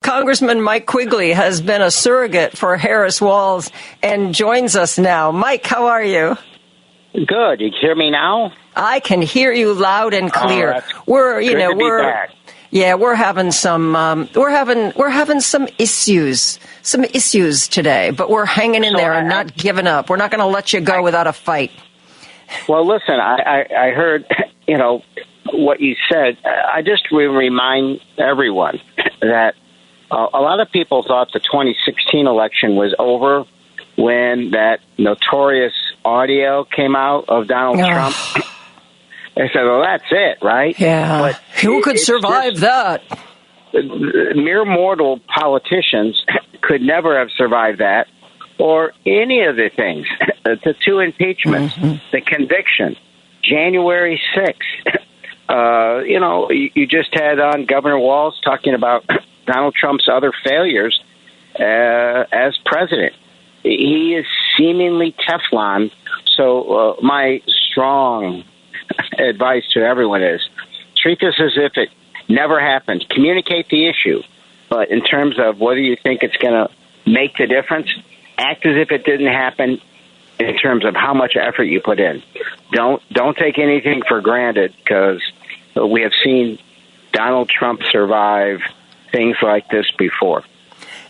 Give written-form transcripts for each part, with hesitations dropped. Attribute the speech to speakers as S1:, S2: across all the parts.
S1: Congressman Mike Quigley has been a surrogate for Harris Walz and joins us now. Mike, how are you?
S2: Good. You can hear me now?
S1: I can hear you loud and clear.
S2: We're back.
S1: Yeah, we're having some issues today, but we're hanging in there and not giving up. We're not going to let you go without a fight.
S2: Well, listen, I heard, what you said. I just remind everyone that a lot of people thought the 2016 election was over when that notorious audio came out of Donald Trump. They said, well, that's it, right?
S1: Yeah. But who could survive that?
S2: Mere mortal politicians could never have survived that, or any of the things. The two impeachments, the conviction, January 6th. You just had on Governor Walz talking about Donald Trump's other failures as president. He is seemingly Teflon. So my strong advice to everyone is treat this as if it never happened. Communicate the issue. But in terms of whether you think it's going to make the difference, act as if it didn't happen in terms of how much effort you put in. Don't take anything for granted, because we have seen Donald Trump survive things like this before.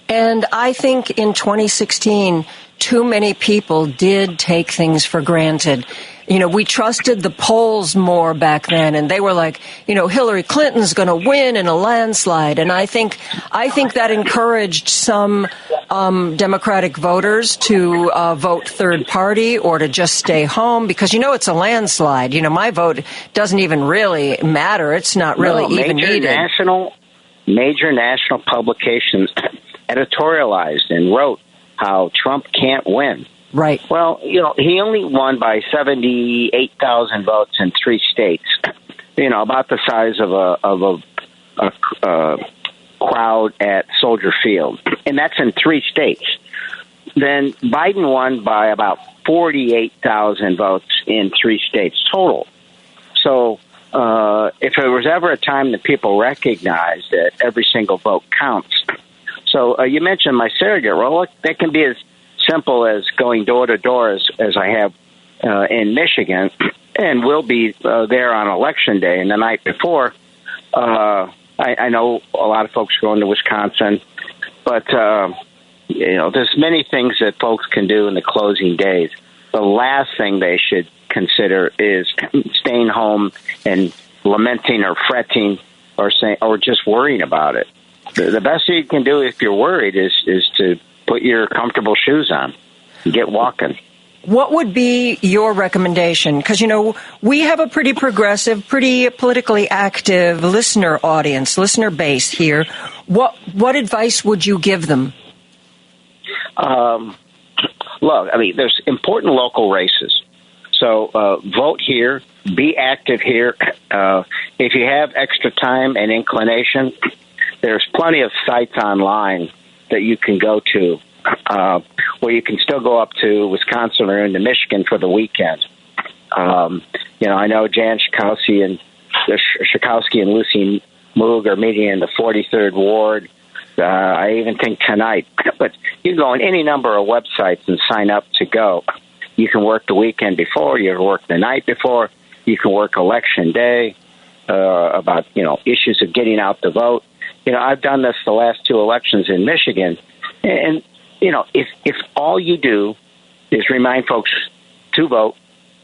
S1: And I think in 2016, too many people did take things for granted. We trusted the polls more back then, and they were like, Hillary Clinton's going to win in a landslide. And I think that encouraged some Democratic voters to vote third party or to just stay home because, it's a landslide. My vote doesn't even really matter. It's not really even needed.
S2: Major national publications editorialized and wrote how Trump can't win.
S1: Right.
S2: Well, he only won by 78,000 votes in 3 states. About the size of a crowd at Soldier Field, and that's in 3 states. Then Biden won by about 48,000 votes in 3 states total. So, if there was ever a time that people recognized that every single vote counts. So you mentioned my surrogate role. That can be as simple as going door to door as I have in Michigan, and will be there on Election Day and the night before. I know a lot of folks going to Wisconsin, but there's many things that folks can do in the closing days. The last thing they should consider is staying home and lamenting or fretting or just worrying about it. The best you can do if you're worried is to put your comfortable shoes on and get walking.
S1: What would be your recommendation? Because, we have a pretty progressive, pretty politically active listener base here. What advice would you give them?
S2: Look, there's important local races. So vote here, be active here. If you have extra time and inclination, there's plenty of sites online that you can go to where you can still go up to Wisconsin or into Michigan for the weekend. I know Jan Schakowsky and Lucy Moog are meeting in the 43rd Ward. I even think tonight. But you can go on any number of websites and sign up to go. You can work the weekend before. You can work the night before. You can work Election Day about, issues of getting out the vote. I've done this the last 2 elections in Michigan. And, if all you do is remind folks to vote,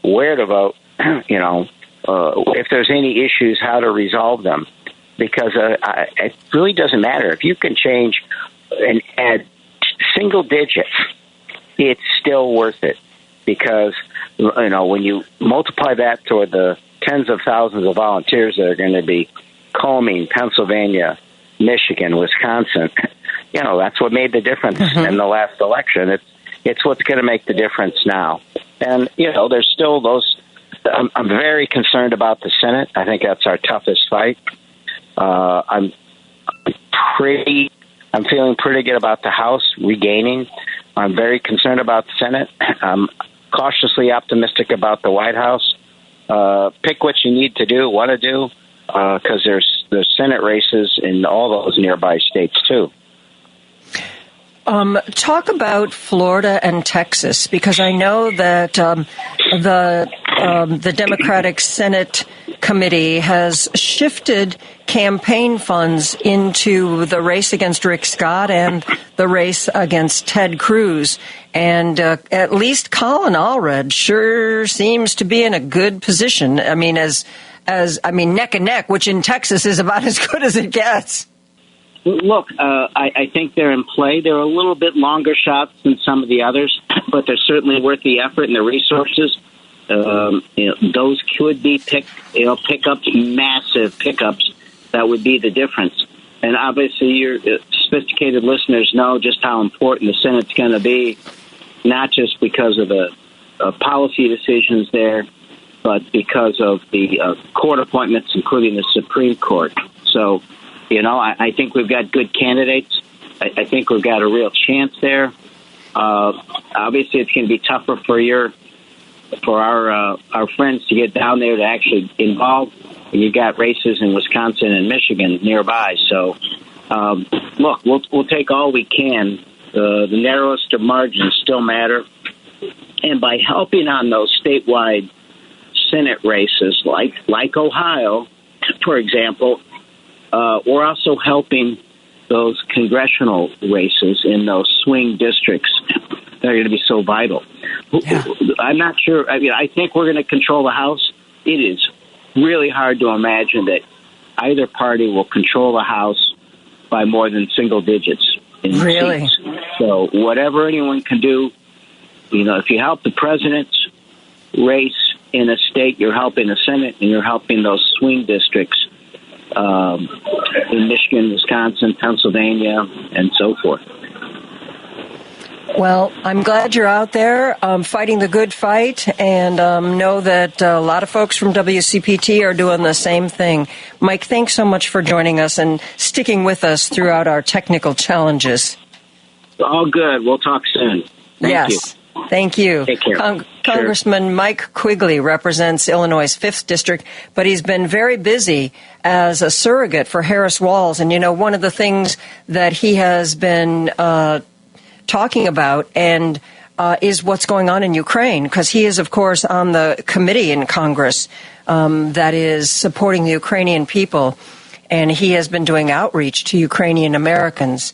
S2: where to vote, if there's any issues, how to resolve them. Because it really doesn't matter. If you can change and add single digits, it's still worth it. Because, when you multiply that toward the tens of thousands of volunteers that are going to be combing Pennsylvania, Michigan, Wisconsin, that's what made the difference in the last election. It's what's going to make the difference now. And, there's still those. I'm very concerned about the Senate. I think that's our toughest fight. I'm feeling pretty good about the House regaining. I'm very concerned about the Senate. I'm cautiously optimistic about the White House. Pick what you need to want to do, because there's Senate races in all those nearby states too.
S1: Talk about Florida and Texas, because I know that the Democratic Senate committee has shifted campaign funds into the race against Rick Scott and the race against Ted Cruz. And at least Colin Allred sure seems to be in a good position. I mean, neck and neck, which in Texas is about as good as it gets.
S2: Look, I think they're in play. They're a little bit longer shots than some of the others, but they're certainly worth the effort and the resources. Those could be pickups, massive pickups. That would be the difference. And obviously, your sophisticated listeners know just how important the Senate's going to be, not just because of the policy decisions there, but because of the court appointments, including the Supreme Court. So, I think we've got good candidates. I think we've got a real chance there. Obviously, it's going to be tougher for our friends to get down there to actually involve. And you got races in Wisconsin and Michigan nearby. So, look, we'll take all we can. The narrowest of margins still matter, and by helping on those statewide Senate races, like Ohio, for example. We're also helping those congressional races in those swing districts that are going to be so vital. Yeah. I'm not sure. I think we're going to control the House. It is really hard to imagine that either party will control the House by more than single digits in
S1: really?
S2: Seats. So whatever anyone can do, if you help the president's race in a state, you're helping the Senate and you're helping those swing districts in Michigan, Wisconsin, Pennsylvania, and so forth.
S1: Well, I'm glad you're out there fighting the good fight, and know that a lot of folks from WCPT are doing the same thing. Mike, thanks so much for joining us and sticking with us throughout our technical challenges.
S2: All good. We'll talk soon. Thank you.
S1: Thank you.
S2: Take care.
S1: Congressman Mike Quigley represents Illinois' 5th District, but he's been very busy as a surrogate for Harris Walz. And, one of the things that he has been talking about and is what's going on in Ukraine, because he is, of course, on the committee in Congress that is supporting the Ukrainian people, and he has been doing outreach to Ukrainian Americans.